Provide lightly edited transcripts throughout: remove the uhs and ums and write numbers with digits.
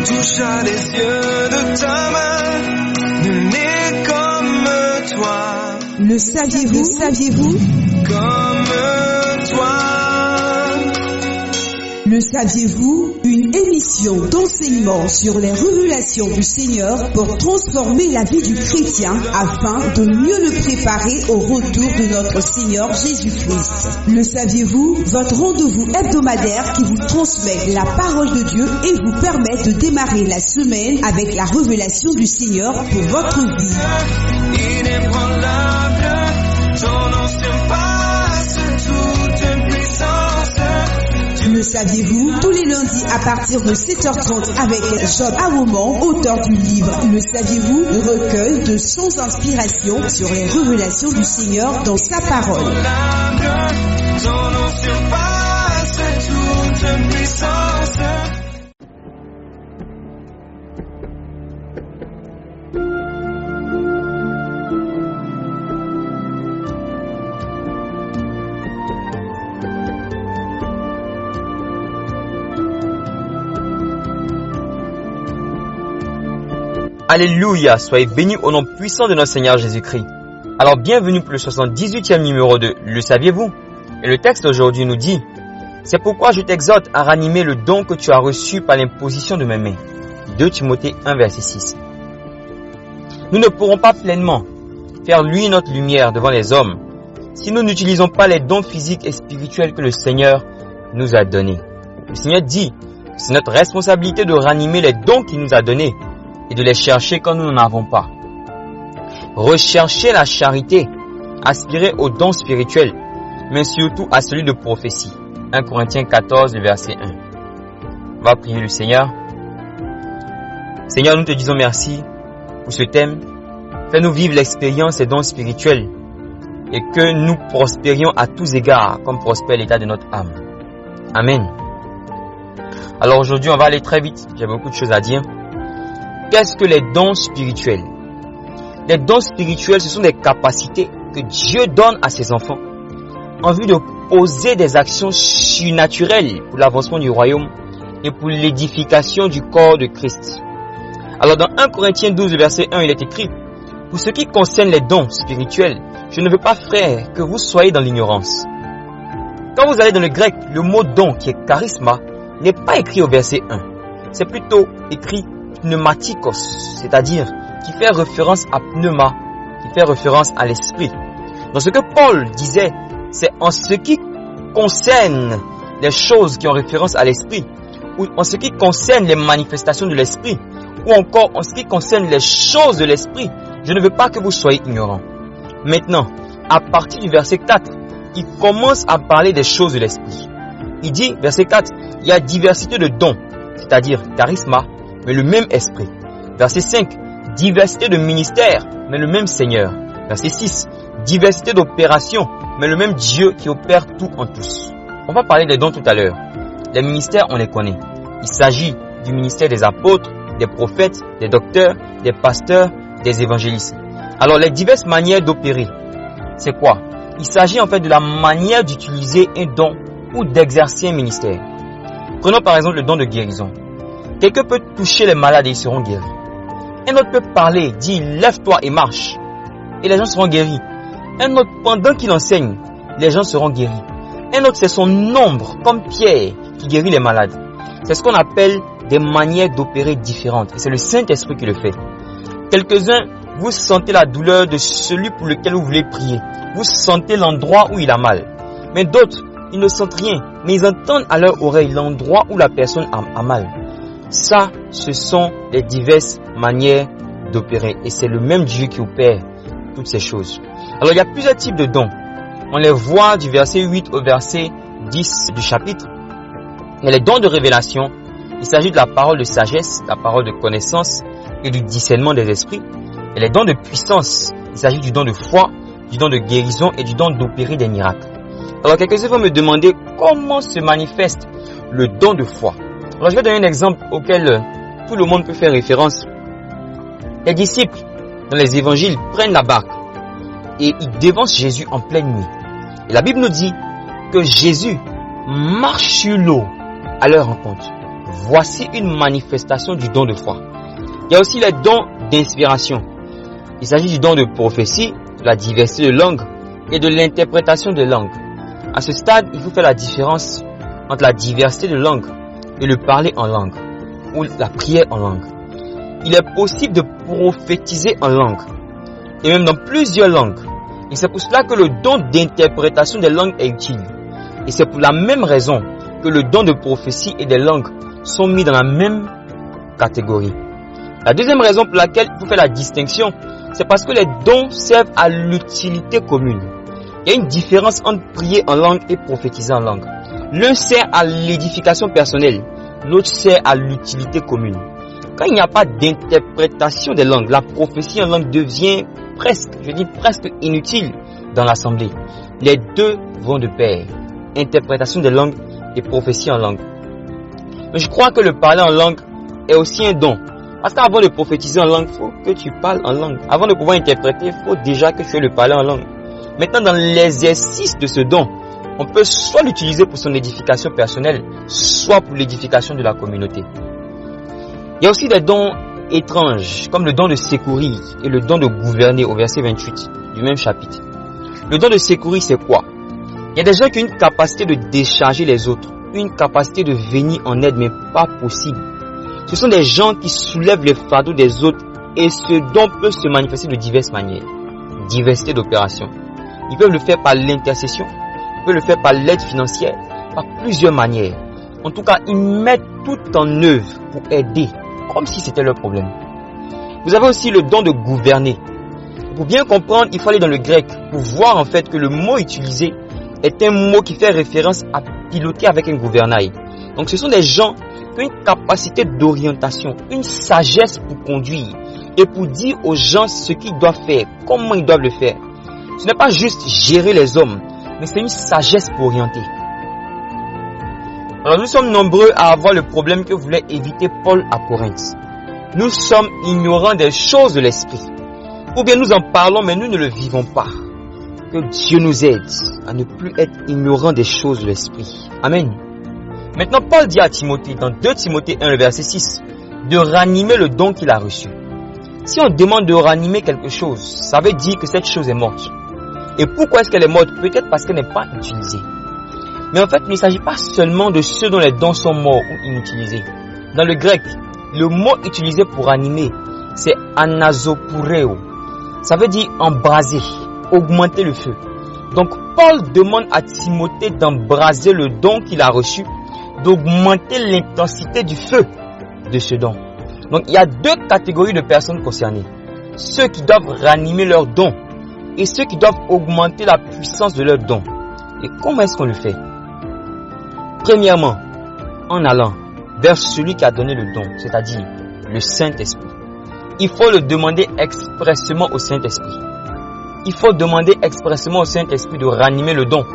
touche à les yeux de ta main, né comme toi. Le saviez-vous? Comme toi. Le saviez-vous? Une émission d'enseignement sur les révélations du Seigneur pour transformer la vie du chrétien afin de mieux le préparer au retour de notre Seigneur Jésus-Christ. Le saviez-vous? Votre rendez-vous hebdomadaire qui vous transmet la parole de Dieu et vous permet de démarrer la semaine avec la révélation du Seigneur pour votre vie. Inébranlable, ton nom surpasse toute puissance. Le saviez-vous? Tous les lundis à partir de 7h30 avec Job Awoman, auteur du livre Le saviez-vous? Recueil de 100 inspirations sur les révélations du Seigneur dans sa parole. Ton nom surpasse toute puissance. Alléluia, soyez bénis au nom puissant de notre Seigneur Jésus-Christ. Alors bienvenue pour le 78e numéro de Le saviez-vous? Et le texte d'aujourd'hui nous dit: c'est pourquoi je t'exhorte à ranimer le don que tu as reçu par l'imposition de mes mains. 2 Timothée 1 verset 6. Nous ne pourrons pas pleinement faire luire notre lumière devant les hommes si nous n'utilisons pas les dons physiques et spirituels que le Seigneur nous a donnés. Le Seigneur dit que c'est notre responsabilité de ranimer les dons qu'il nous a donnés et de les chercher quand nous n'en avons pas. Recherchez la charité, aspirez aux dons spirituels, mais surtout à celui de prophétie. 1 Corinthiens 14, verset 1. On va prier le Seigneur. Seigneur, nous te disons merci pour ce thème. Fais-nous vivre l'expérience des dons spirituels et que nous prospérions à tous égards comme prospère l'état de notre âme. Amen. Alors aujourd'hui, on va aller très vite. J'ai beaucoup de choses à dire. Qu'est-ce que les dons spirituels? Les dons spirituels, ce sont des capacités que Dieu donne à ses enfants en vue de poser des actions surnaturelles pour l'avancement du royaume et pour l'édification du corps de Christ. Alors dans 1 Corinthiens 12, verset 1, il est écrit: pour ce qui concerne les dons spirituels, je ne veux pas, frères, que vous soyez dans l'ignorance. Quand vous allez dans le grec, le mot don qui est charisma n'est pas écrit au verset 1. C'est plutôt écrit pneumatikos, c'est-à-dire qui fait référence à pneuma, qui fait référence à l'esprit. Dans ce que Paul disait, c'est en ce qui concerne les choses qui ont référence à l'esprit, ou en ce qui concerne les manifestations de l'esprit, ou encore en ce qui concerne les choses de l'esprit, je ne veux pas que vous soyez ignorants. Maintenant, à partir du verset 4, il commence à parler des choses de l'esprit. Il dit, verset 4, il y a diversité de dons, c'est-à-dire charisma, mais le même esprit. Verset 5, diversité de ministères, mais le même Seigneur. Verset 6, diversité d'opérations, mais le même Dieu qui opère tout en tous. On va parler des dons tout à l'heure. Les ministères, on les connaît. Il s'agit du ministère des apôtres, des prophètes, des docteurs, des pasteurs, des évangélistes. Alors les diverses manières d'opérer, c'est quoi? Il s'agit en fait de la manière d'utiliser un don ou d'exercer un ministère. Prenons par exemple le don de guérison. Quelqu'un peut toucher les malades et ils seront guéris. Un autre peut parler, dire lève-toi et marche, et les gens seront guéris. Un autre, pendant qu'il enseigne, les gens seront guéris. Un autre, c'est son ombre, comme Pierre, qui guérit les malades. C'est ce qu'on appelle des manières d'opérer différentes. Et c'est le Saint-Esprit qui le fait. Quelques-uns, vous sentez la douleur de celui pour lequel vous voulez prier. Vous sentez l'endroit où il a mal. Mais d'autres, ils ne sentent rien, mais ils entendent à leur oreille l'endroit où la personne a mal. Ça, ce sont les diverses manières d'opérer. Et c'est le même Dieu qui opère toutes ces choses. Alors, il y a plusieurs types de dons. On les voit du verset 8 au verset 10 du chapitre. Il y a les dons de révélation. Il s'agit de la parole de sagesse, la parole de connaissance et du discernement des esprits. Et les dons de puissance. Il s'agit du don de foi, du don de guérison et du don d'opérer des miracles. Alors, quelques-uns vont me demander comment se manifeste le don de foi. Alors, je vais donner un exemple auquel tout le monde peut faire référence. Les disciples, dans les évangiles, prennent la barque et ils dévancent Jésus en pleine nuit. Et la Bible nous dit que Jésus marche sur l'eau à leur rencontre. Voici une manifestation du don de foi. Il y a aussi les dons d'inspiration. Il s'agit du don de prophétie, de la diversité de langues et de l'interprétation de langues. À ce stade, il faut faire la différence entre la diversité de langues et le parler en langue, ou la prière en langue. Il est possible de prophétiser en langue, et même dans plusieurs langues. Et c'est pour cela que le don d'interprétation des langues est utile. Et c'est pour la même raison que le don de prophétie et des langues sont mis dans la même catégorie. La deuxième raison pour laquelle il faut faire la distinction, c'est parce que les dons servent à l'utilité commune. Il y a une différence entre prier en langue et prophétiser en langue. L'un sert à l'édification personnelle, l'autre sert à l'utilité commune. Quand il n'y a pas d'interprétation des langues, la prophétie en langue devient presque inutile dans l'assemblée. Les deux vont de pair, interprétation des langues et prophétie en langue. Mais je crois que le parler en langue est aussi un don. Parce qu'avant de prophétiser en langue, il faut que tu parles en langue. Avant de pouvoir interpréter, il faut déjà que tu aies le parler en langue. Maintenant, dans l'exercice de ce don, on peut soit l'utiliser pour son édification personnelle, soit pour l'édification de la communauté. Il y a aussi des dons étranges, comme le don de secourir et le don de gouverner au verset 28 du même chapitre. Le don de secourir, c'est quoi? Il y a des gens qui ont une capacité de décharger les autres, une capacité de venir en aide, mais pas possible. Ce sont des gens qui soulèvent les fardeaux des autres et ce don peut se manifester de diverses manières. Diversité d'opérations. Ils peuvent le faire par l'intercession, ils peuvent le faire par l'aide financière, par plusieurs manières. En tout cas, ils mettent tout en œuvre pour aider, comme si c'était leur problème. Vous avez aussi le don de gouverner. Pour bien comprendre, il faut aller dans le grec pour voir en fait que le mot utilisé est un mot qui fait référence à piloter avec un gouvernail. Donc ce sont des gens qui ont une capacité d'orientation, une sagesse pour conduire et pour dire aux gens ce qu'ils doivent faire, comment ils doivent le faire. Ce n'est pas juste gérer les hommes, mais c'est une sagesse pour orienter. Alors nous sommes nombreux à avoir le problème que voulait éviter Paul à Corinthe. Nous sommes ignorants des choses de l'esprit. Ou bien nous en parlons mais nous ne le vivons pas. Que Dieu nous aide à ne plus être ignorants des choses de l'esprit. Amen. Maintenant Paul dit à Timothée dans 2 Timothée 1 le verset 6 de ranimer le don qu'il a reçu. Si on demande de ranimer quelque chose, ça veut dire que cette chose est morte. Et pourquoi est-ce qu'elle est morte? Peut-être parce qu'elle n'est pas utilisée. Mais en fait, il ne s'agit pas seulement de ceux dont les dons sont morts ou inutilisés. Dans le grec, le mot utilisé pour animer, c'est anazopoureo. Ça veut dire embraser, augmenter le feu. Donc Paul demande à Timothée d'embraser le don qu'il a reçu, d'augmenter l'intensité du feu de ce don. Donc il y a 2 catégories de personnes concernées. Ceux qui doivent ranimer leur don et ceux qui doivent augmenter la puissance de leur don. Et comment est-ce qu'on le fait? Premièrement, en allant vers celui qui a donné le don, c'est-à-dire le Saint-Esprit. Il faut le demander expressément au Saint-Esprit. Il faut demander expressément au Saint-Esprit de ranimer le don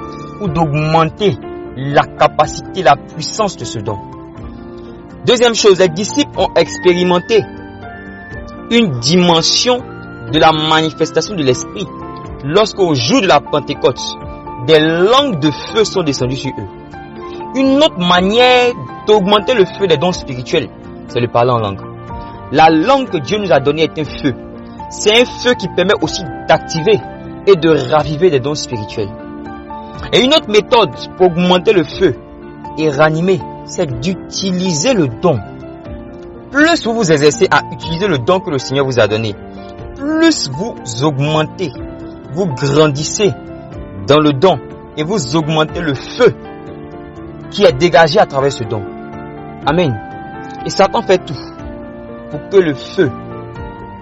ou d'augmenter la capacité, la puissance de ce don. Deuxième chose, les disciples ont expérimenté une dimension de la manifestation de l'Esprit lorsqu'au jour de la Pentecôte, des langues de feu sont descendues sur eux. Une autre manière d'augmenter le feu des dons spirituels, c'est le parler en langue. La langue que Dieu nous a donnée est un feu. C'est un feu qui permet aussi d'activer et de raviver des dons spirituels. Et une autre méthode pour augmenter le feu et ranimer, c'est d'utiliser le don. Plus vous vous exercez à utiliser le don que le Seigneur vous a donné, plus vous augmentez, vous grandissez dans le don et vous augmentez le feu qui est dégagé à travers ce don. Amen. Et Satan fait tout pour que le feu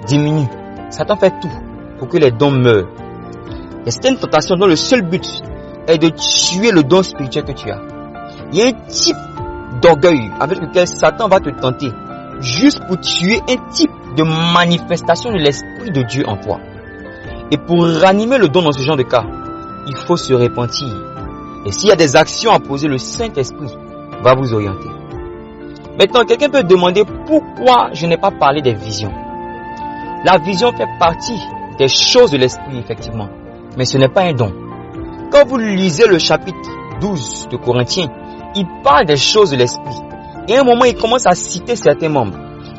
diminue. Satan fait tout pour que les dons meurent. Et c'est une tentation dont le seul but est de tuer le don spirituel que tu as. Il y a un type d'orgueil avec lequel Satan va te tenter juste pour tuer un type de manifestation de l'Esprit de Dieu en toi. Et pour ranimer le don dans ce genre de cas, il faut se repentir. Et s'il y a des actions à poser, le Saint-Esprit va vous orienter. Maintenant, quelqu'un peut demander pourquoi je n'ai pas parlé des visions. La vision fait partie des choses de l'Esprit, effectivement. Mais ce n'est pas un don. Quand vous lisez le chapitre 12 de Corinthiens, il parle des choses de l'Esprit. Et à un moment, il commence à citer certains membres.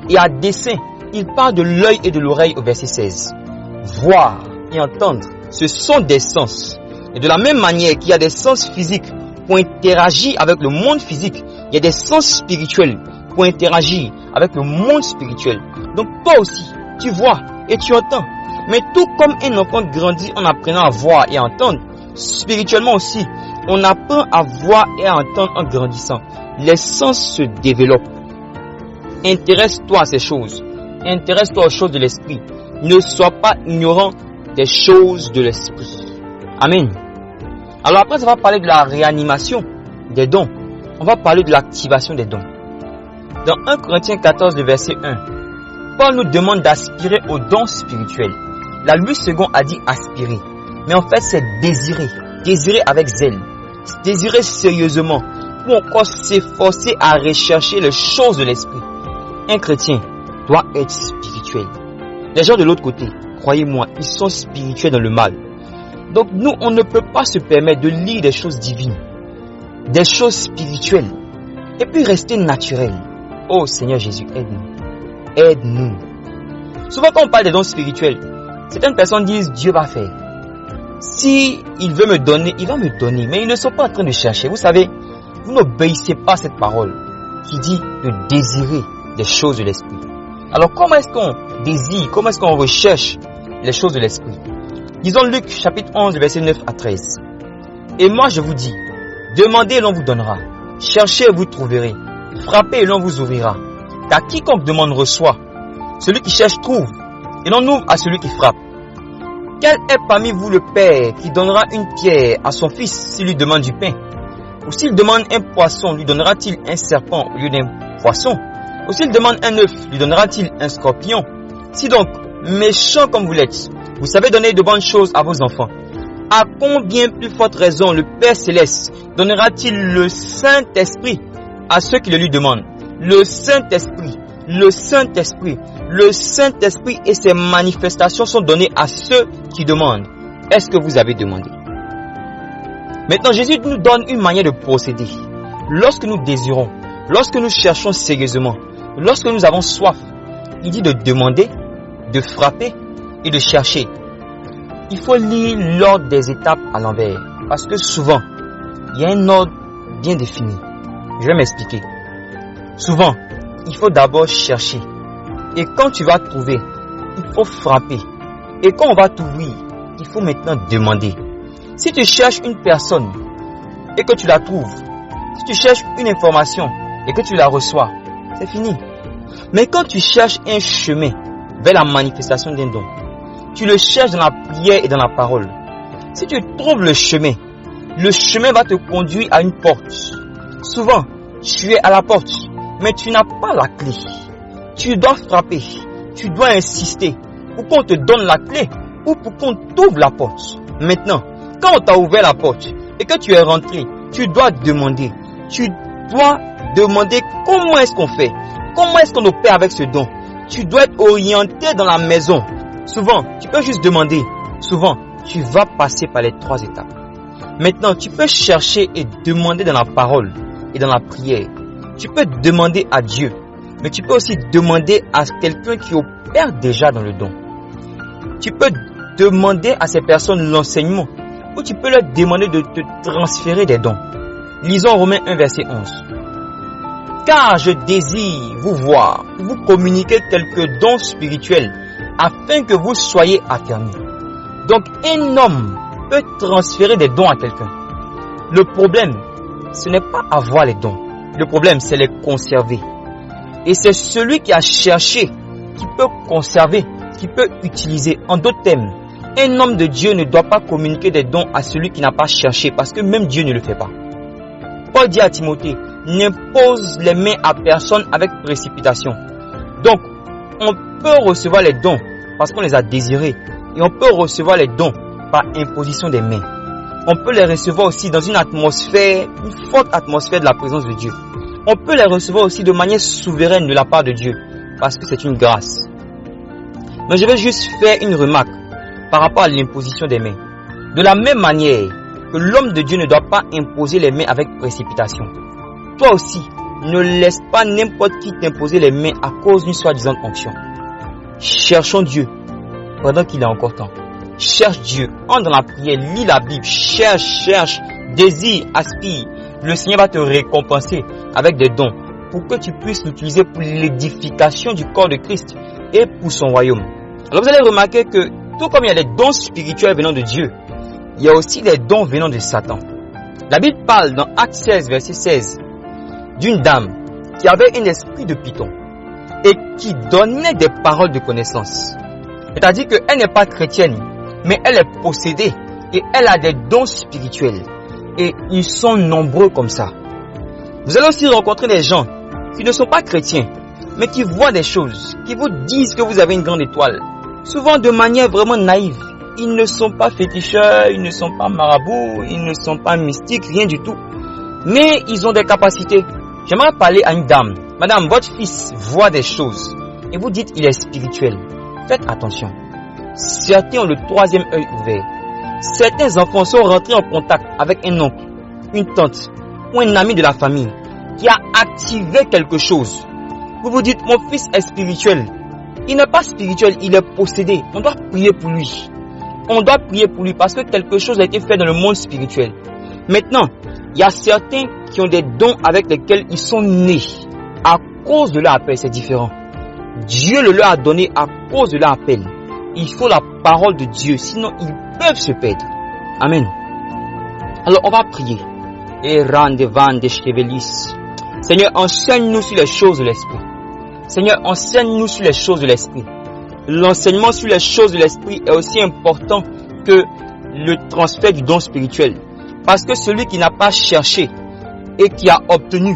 Et à dessein, il parle de l'œil et de l'oreille au verset 16. Voir et entendre, ce sont des sens. Et de la même manière qu'il y a des sens physiques pour interagir avec le monde physique, il y a des sens spirituels pour interagir avec le monde spirituel. Donc toi aussi, tu vois et tu entends. Mais tout comme un enfant grandit en apprenant à voir et à entendre, spirituellement aussi, on apprend à voir et à entendre en grandissant. Les sens se développent. Intéresse-toi à ces choses. Intéresse-toi aux choses de l'esprit. Ne sois pas ignorant des choses de l'esprit. Amen. Alors après, on va parler de la réanimation des dons. On va parler de l'activation des dons. Dans 1 Corinthiens 14, le verset 1, Paul nous demande d'aspirer aux dons spirituels. La Louis II a dit aspirer. Mais en fait, c'est désirer. Désirer avec zèle. Désirer sérieusement. Ou encore s'efforcer à rechercher les choses de l'esprit. Un chrétien doit être spirituel. Les gens de l'autre côté, croyez-moi, ils sont spirituels dans le mal. Donc nous, on ne peut pas se permettre de lire des choses divines, des choses spirituelles, et puis rester naturel. Oh Seigneur Jésus, aide-nous. Aide-nous. Souvent quand on parle des dons spirituels, certaines personnes disent Dieu va faire. Si il veut me donner, il va me donner. Mais ils ne sont pas en train de chercher. Vous savez, vous n'obéissez pas à cette parole qui dit de désirer des choses de l'esprit. Alors comment est-ce qu'on désire, comment est-ce qu'on recherche les choses de l'esprit? Disons Luc chapitre 11 verset 9 à 13. Et moi je vous dis, demandez et l'on vous donnera. Cherchez et vous trouverez. Frappez et l'on vous ouvrira. Car quiconque demande reçoit. Celui qui cherche trouve. Et l'on ouvre à celui qui frappe. Quel est parmi vous le père qui donnera une pierre à son fils s'il lui demande du pain? Ou s'il demande un poisson, lui donnera-t-il un serpent au lieu d'un poisson? Ou s'il demande un œuf, lui donnera-t-il un scorpion? Si donc, méchant comme vous l'êtes, vous savez donner de bonnes choses à vos enfants, à combien plus forte raison le Père Céleste donnera-t-il le Saint-Esprit à ceux qui le lui demandent? Le Saint-Esprit, le Saint-Esprit, le Saint-Esprit et ses manifestations sont données à ceux qui demandent. Est-ce que vous avez demandé? Maintenant, Jésus nous donne une manière de procéder. Lorsque nous désirons, lorsque nous cherchons sérieusement, lorsque nous avons soif, il dit de demander, de frapper et de chercher. Il faut lire l'ordre des étapes à l'envers. Parce que souvent, il y a un ordre bien défini. Je vais m'expliquer. Souvent, il faut d'abord chercher. Et quand tu vas trouver, il faut frapper. Et quand on va t'ouvrir, il faut maintenant demander. Si tu cherches une personne et que tu la trouves, si tu cherches une information et que tu la reçois, c'est fini. Mais quand tu cherches un chemin vers la manifestation d'un don, tu le cherches dans la prière et dans la parole. Si tu trouves le chemin va te conduire à une porte. Souvent, tu es à la porte, mais tu n'as pas la clé. Tu dois frapper, tu dois insister pour qu'on te donne la clé ou pour qu'on t'ouvre la porte. Maintenant, quand on t'a ouvert la porte et que tu es rentré, tu dois demander. Tu dois demander comment est-ce qu'on fait, comment est-ce qu'on opère avec ce don. Tu dois être orienté dans la maison. Souvent, tu peux juste demander. Souvent, tu vas passer par les 3 étapes. Maintenant, tu peux chercher et demander dans la parole et dans la prière. Tu peux demander à Dieu, mais tu peux aussi demander à quelqu'un qui opère déjà dans le don. Tu peux demander à ces personnes l'enseignement ou tu peux leur demander de te transférer des dons. Lisons Romains 1 verset 11. Car je désire vous voir, vous communiquer quelques dons spirituels afin que vous soyez affermis. Donc un homme peut transférer des dons à quelqu'un. Le problème, ce n'est pas avoir les dons. Le problème, c'est les conserver. Et c'est celui qui a cherché qui peut conserver, qui peut utiliser. En d'autres termes, un homme de Dieu ne doit pas communiquer des dons à celui qui n'a pas cherché, parce que même Dieu ne le fait pas. Paul dit à Timothée, n'impose les mains à personne avec précipitation. Donc, on peut recevoir les dons parce qu'on les a désirés. Et on peut recevoir les dons par imposition des mains. On peut les recevoir aussi dans une atmosphère, une forte atmosphère de la présence de Dieu. On peut les recevoir aussi de manière souveraine de la part de Dieu, parce que c'est une grâce. Donc je vais juste faire une remarque par rapport à l'imposition des mains. De la même manière que l'homme de Dieu ne doit pas imposer les mains avec précipitation, toi aussi, Ne laisse pas n'importe qui t'imposer les mains à cause d'une soi-disant onction. Cherchons Dieu pendant qu'il est encore temps. Cherche Dieu, entre dans la prière, lis la Bible, cherche, désire, aspire. Le Seigneur va te récompenser avec des dons pour que tu puisses l'utiliser pour l'édification du corps de Christ et pour son royaume. Alors vous allez remarquer que tout comme il y a des dons spirituels venant de Dieu, il y a aussi des dons venant de Satan. La Bible parle dans Actes 16, verset 16, d'une dame qui avait un esprit de python et qui donnait des paroles de connaissance. C'est-à-dire qu'elle n'est pas chrétienne, mais elle est possédée et elle a des dons spirituels. Et ils sont nombreux comme ça. Vous allez aussi rencontrer des gens qui ne sont pas chrétiens, mais qui voient des choses, qui vous disent que vous avez une grande étoile. Souvent de manière vraiment naïve. Ils ne sont pas féticheurs, ils ne sont pas marabouts, ils ne sont pas mystiques, rien du tout. Mais ils ont des capacités. J'aimerais parler à une dame. Madame, votre fils voit des choses et vous dites il est spirituel. Faites attention. Certains ont le troisième œil ouvert. Certains enfants sont rentrés en contact avec un oncle, une tante ou un ami de la famille qui a activé quelque chose. Vous vous dites mon fils est spirituel. Il n'est pas spirituel, il est possédé. On doit prier pour lui. On doit prier pour lui parce que quelque chose a été fait dans le monde spirituel. Maintenant, il y a certains qui ont des dons avec lesquels ils sont nés. À cause de leur appel, c'est différent. Dieu le leur a donné à cause de leur appel. Il faut la parole de Dieu, sinon ils peuvent se perdre. Amen. Alors on va prier. Seigneur, enseigne-nous sur les choses de l'esprit. Seigneur, enseigne-nous sur les choses de l'esprit. L'enseignement sur les choses de l'esprit est aussi important que le transfert du don spirituel. Parce que celui qui n'a pas cherché et qui a obtenu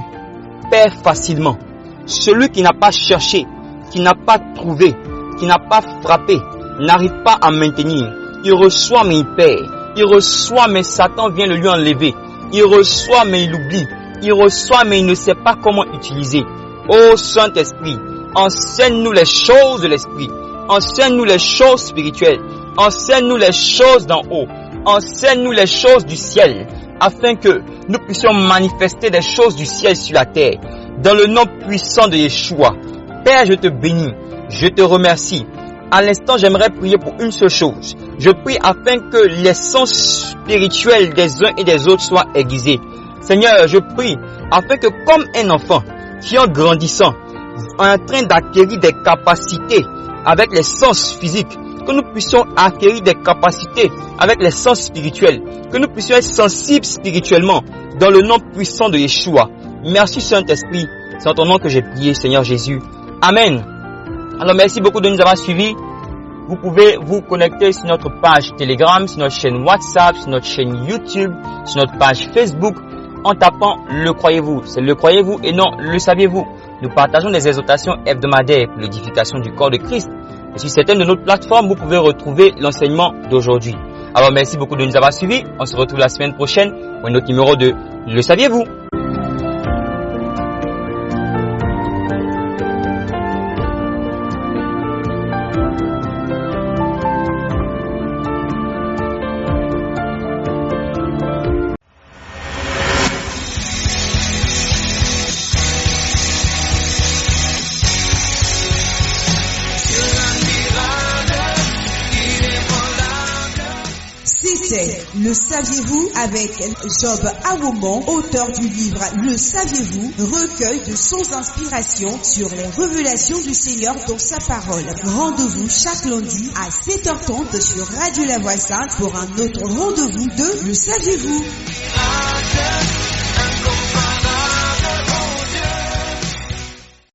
perd facilement. Celui qui n'a pas cherché, qui n'a pas trouvé, qui n'a pas frappé, n'arrive pas à maintenir. Il reçoit mais il perd. Il reçoit mais Satan vient le lui enlever. Il reçoit mais il oublie. Il reçoit mais il ne sait pas comment utiliser. Ô Saint-Esprit, enseigne-nous les choses de l'esprit. Enseigne-nous les choses spirituelles. Enseigne-nous les choses d'en haut. Enseigne-nous les choses du ciel, afin que nous puissions manifester des choses du ciel sur la terre. Dans le nom puissant de Yeshua. Père, je te bénis. Je te remercie. À l'instant, j'aimerais prier pour une seule chose. Je prie afin que les sens spirituels des uns et des autres soient aiguisés. Seigneur, je prie afin que comme un enfant qui en grandissant est en train d'acquérir des capacités avec les sens physiques, que nous puissions acquérir des capacités avec les sens spirituels, que nous puissions être sensibles spirituellement dans le nom puissant de Yeshua. Merci Saint-Esprit, c'est en ton nom que j'ai prié, Seigneur Jésus. Amen. Alors merci beaucoup de nous avoir suivis. Vous pouvez vous connecter sur notre page Telegram, sur notre chaîne WhatsApp, sur notre chaîne YouTube, sur notre page Facebook en tapant Le Croyez-vous. C'est Le Croyez-vous et non Le Saviez-vous. Nous partageons des exhortations hebdomadaires pour l'édification du corps de Christ. Et sur certaines de nos plateformes, vous pouvez retrouver l'enseignement d'aujourd'hui. Alors merci beaucoup de nous avoir suivis. On se retrouve la semaine prochaine pour un autre numéro de Le Saviez-vous. Le Saviez-vous avec Job Awomon, auteur du livre Le Saviez-vous, recueil de sons d'inspiration sur les révélations du Seigneur dans sa parole. Rendez-vous chaque lundi à 7h30 sur Radio La Voix Sainte pour un autre rendez-vous de Le Saviez-vous.